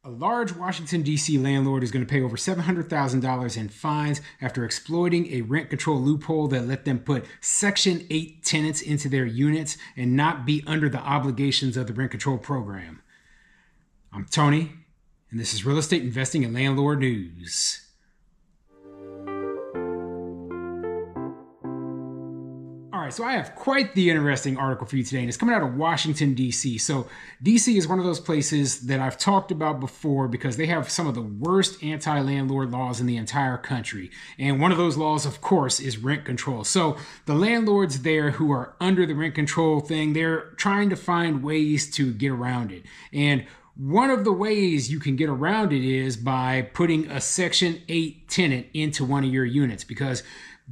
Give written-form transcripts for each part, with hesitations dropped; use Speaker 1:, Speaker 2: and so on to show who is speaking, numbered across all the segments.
Speaker 1: A large Washington DC landlord is going to pay over $700,000 in fines after exploiting a rent control loophole that let them put Section 8 tenants into their units and not be under the obligations of the rent control program. I'm Tony, and this is Real Estate Investing and Landlord News. All right, so I have quite the interesting article for you today, and it's coming out of Washington, D.C. So D.C. is one of those places that I've talked about before because they have some of the worst anti-landlord laws in the entire country. And one of those laws, of course, is rent control. So the landlords there who are under the rent control thing, they're trying to find ways to get around it. And one of the ways you can get around it is by putting a Section 8 tenant into one of your units, because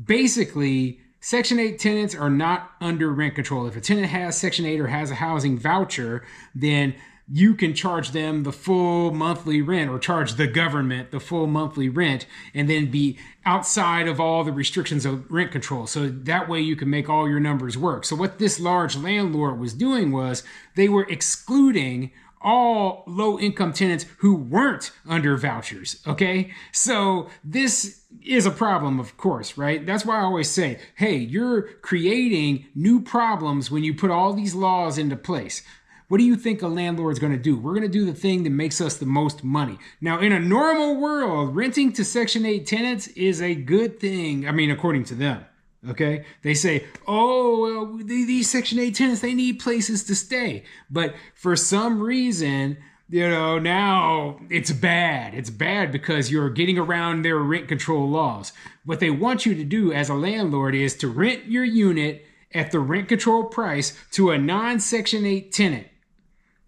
Speaker 1: basically Section 8 tenants are not under rent control. If a tenant has Section 8 or has a housing voucher, then you can charge them the full monthly rent or charge the government the full monthly rent and then be outside of all the restrictions of rent control. So that way you can make all your numbers work. So what this large landlord was doing was they were excluding all low-income tenants who weren't under vouchers, okay? So this is a problem, of course, right? That's why I always say, hey, you're creating new problems when you put all these laws into place. What do you think a landlord's going to do? We're going to do the thing that makes us the most money. Now, in a normal world, renting to Section 8 tenants is a good thing. I mean, according to them. Okay, they say, oh, well, these Section 8 tenants, they need places to stay. But for some reason, now it's bad. It's bad because you're getting around their rent control laws. What they want you to do as a landlord is to rent your unit at the rent control price to a non-Section 8 tenant.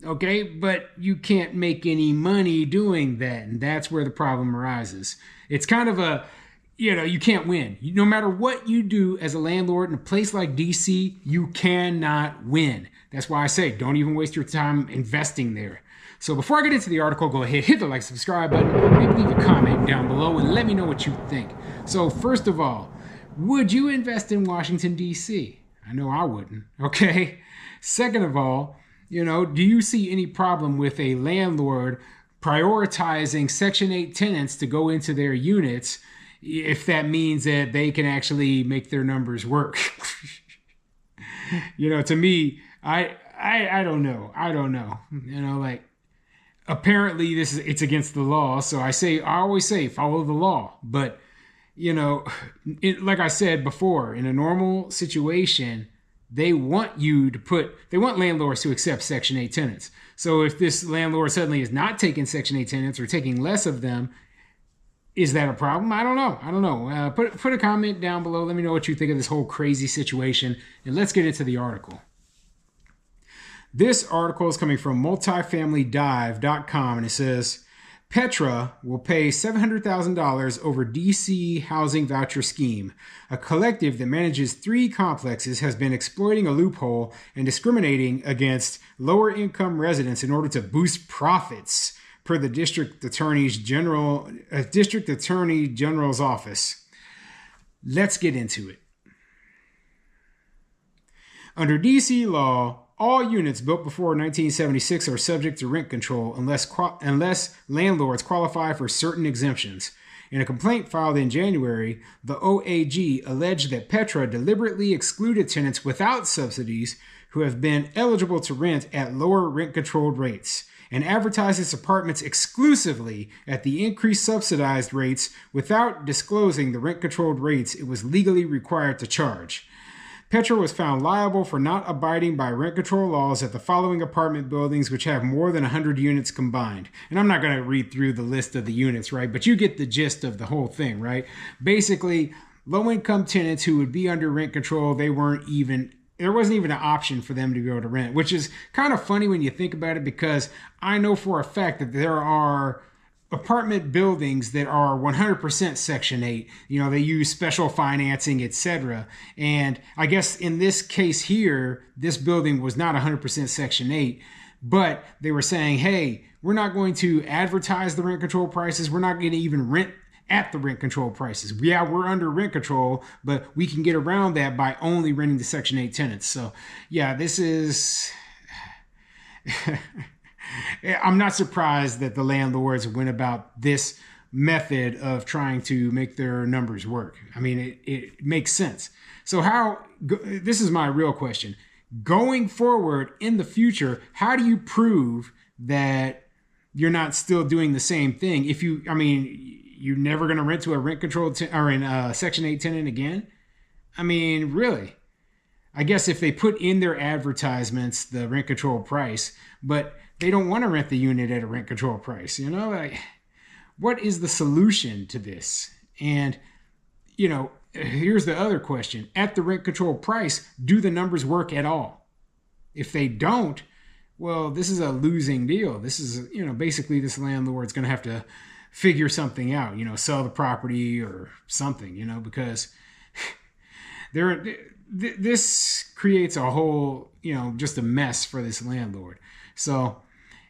Speaker 1: Okay, but you can't make any money doing that. And that's where the problem arises. It's kind of you can't win. No matter what you do as a landlord in a place like DC, you cannot win. That's why I say don't even waste your time investing there. So before I get into the article, go ahead, hit the like, subscribe button, maybe leave a comment down below and let me know what you think. So first of all, would you invest in Washington, DC? I know I wouldn't, okay? Second of all, do you see any problem with a landlord prioritizing Section 8 tenants to go into their units if that means that they can actually make their numbers work? To me, I don't know. I don't know. Apparently it's against the law. So I always say, follow the law. But, like I said before, in a normal situation, they want landlords to accept Section 8 tenants. So if this landlord suddenly is not taking Section 8 tenants or taking less of them, is that a problem? I don't know. Put a comment down below. Let me know what you think of this whole crazy situation. And let's get into the article. This article is coming from multifamilydive.com, and it says, Petra will pay $700,000 over DC housing voucher scheme. A collective that manages 3 complexes has been exploiting a loophole and discriminating against lower income residents in order to boost profits, per the District Attorney General's office. Let's get into it. Under DC law, all units built before 1976 are subject to rent control unless landlords qualify for certain exemptions. In a complaint filed in January, the OAG alleged that Petra deliberately excluded tenants without subsidies who have been eligible to rent at lower rent-controlled rates, and advertises apartments exclusively at the increased subsidized rates without disclosing the rent-controlled rates it was legally required to charge. Petra was found liable for not abiding by rent control laws at the following apartment buildings, which have more than 100 units combined. And I'm not going to read through the list of the units, right? But you get the gist of the whole thing, right? Basically, low-income tenants who would be under rent control, there wasn't even an option for them to go to rent, which is kind of funny when you think about it, because I know for a fact that there are apartment buildings that are 100% Section 8. They use special financing, etc. And I guess in this case here, this building was not 100% Section 8, but they were saying, hey, we're not going to advertise the rent control prices. We're not going to even rent at the rent control prices. Yeah, we're under rent control, but we can get around that by only renting to Section 8 tenants. So yeah, this is I'm not surprised that the landlords went about this method of trying to make their numbers work. I mean, it makes sense. So this is my real question. Going forward in the future, how do you prove that you're not still doing the same thing? You're never going to rent to a rent controlled or in a Section 8 tenant again? I mean, really? I guess if they put in their advertisements the rent control price, but they don't want to rent the unit at a rent control price, like, what is the solution to this? And, here's the other question. At the rent control price, do the numbers work at all? If they don't, well, this is a losing deal. This is, basically this landlord's going to have to figure something out, sell the property or something, because this creates a whole, just a mess for this landlord. So,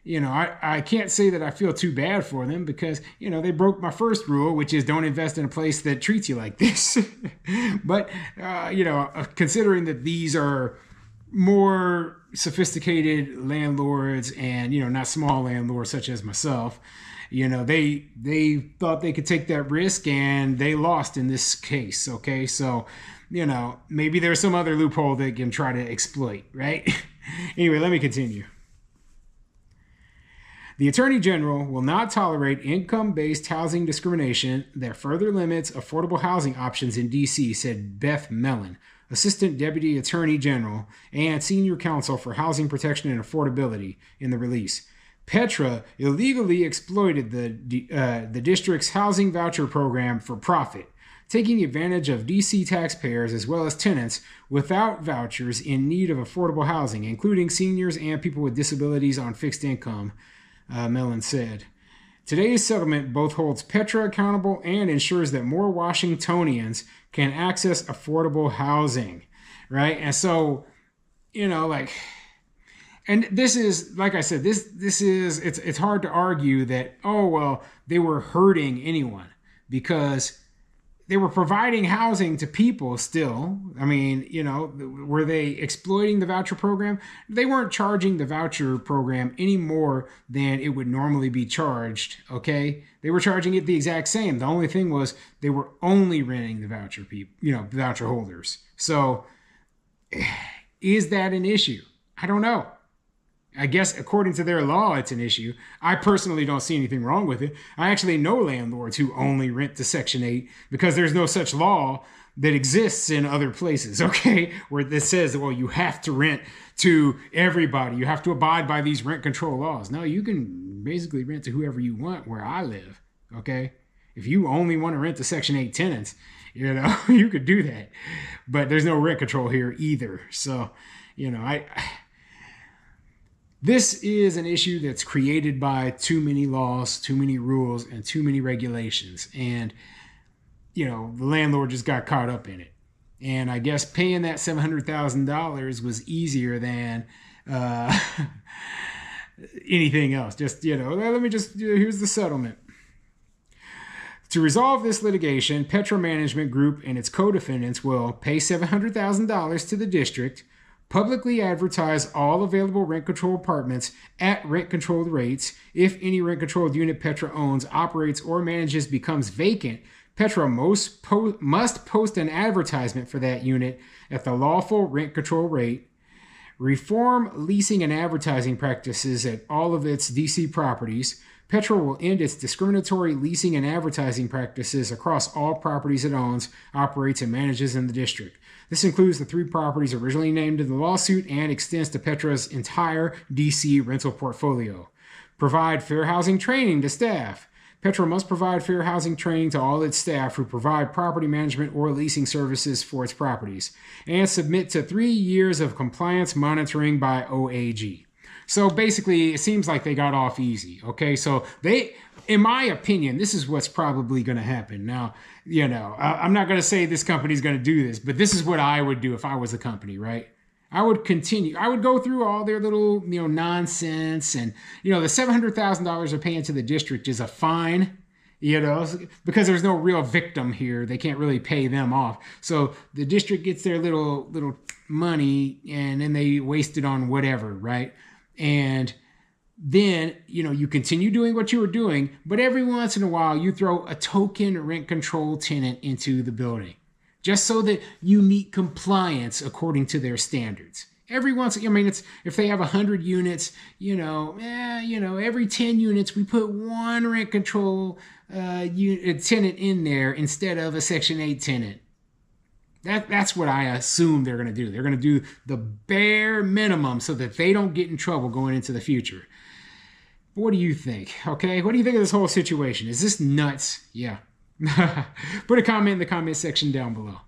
Speaker 1: I can't say that I feel too bad for them because, they broke my first rule, which is don't invest in a place that treats you like this. But, considering that these are more sophisticated landlords and, not small landlords such as myself, they thought they could take that risk and they lost in this case. Okay. So, maybe there's some other loophole they can try to exploit, right? Anyway, let me continue. The Attorney General will not tolerate income-based housing discrimination that further limits affordable housing options in D.C., said Beth Mellon, Assistant Deputy Attorney General and Senior Counsel for Housing Protection and Affordability, in the release. Petra illegally exploited the district's housing voucher program for profit, taking advantage of D.C. taxpayers as well as tenants without vouchers in need of affordable housing, including seniors and people with disabilities on fixed income, Mellon said. Today's settlement both holds Petra accountable and ensures that more Washingtonians can access affordable housing, right? And so, and this is, like I said, it's hard to argue that, oh, well, they were hurting anyone because they were providing housing to people still. I mean, were they exploiting the voucher program? They weren't charging the voucher program any more than it would normally be charged, okay? They were charging it the exact same. The only thing was they were only renting the voucher people, voucher holders. So is that an issue? I don't know. I guess according to their law, it's an issue. I personally don't see anything wrong with it. I actually know landlords who only rent to Section 8 because there's no such law that exists in other places, okay? Where this says, well, you have to rent to everybody. You have to abide by these rent control laws. No, you can basically rent to whoever you want where I live, okay? If you only want to rent to Section 8 tenants, you could do that. But there's no rent control here either. So, this is an issue that's created by too many laws, too many rules, and too many regulations. And, the landlord just got caught up in it. And I guess paying that $700,000 was easier than anything else. Just, here's the settlement. To resolve this litigation, Petra Management Group and its co-defendants will pay $700,000 to the district, publicly advertise all available rent-controlled apartments at rent-controlled rates. If any rent-controlled unit Petra owns, operates, or manages becomes vacant, Petra must post an advertisement for that unit at the lawful rent control rate, reform leasing and advertising practices at all of its DC properties. Petra will end its discriminatory leasing and advertising practices across all properties it owns, operates, and manages in the district. This includes the 3 properties originally named in the lawsuit and extends to Petra's entire DC rental portfolio. Provide fair housing training to staff. Petra must provide fair housing training to all its staff who provide property management or leasing services for its properties, and submit to 3 years of compliance monitoring by OAG. So basically, it seems like they got off easy, okay? So in my opinion, this is what's probably going to happen. Now, I'm not going to say this company's going to do this, but this is what I would do if I was a company, right? I would go through all their little, nonsense. And, the $700,000 they're paying to the district is a fine, because there's no real victim here. They can't really pay them off. So the district gets their little money and then they waste it on whatever, right? And then, you continue doing what you were doing, but every once in a while you throw a token rent control tenant into the building, just so that you meet compliance according to their standards. Every once, it's, if they have 100 units, every 10 units we put one rent control tenant in there instead of a Section 8 tenant. That's what I assume they're going to do. They're going to do the bare minimum so that they don't get in trouble going into the future. What do you think? Okay, what do you think of this whole situation? Is this nuts? Yeah. Put a comment in the comment section down below.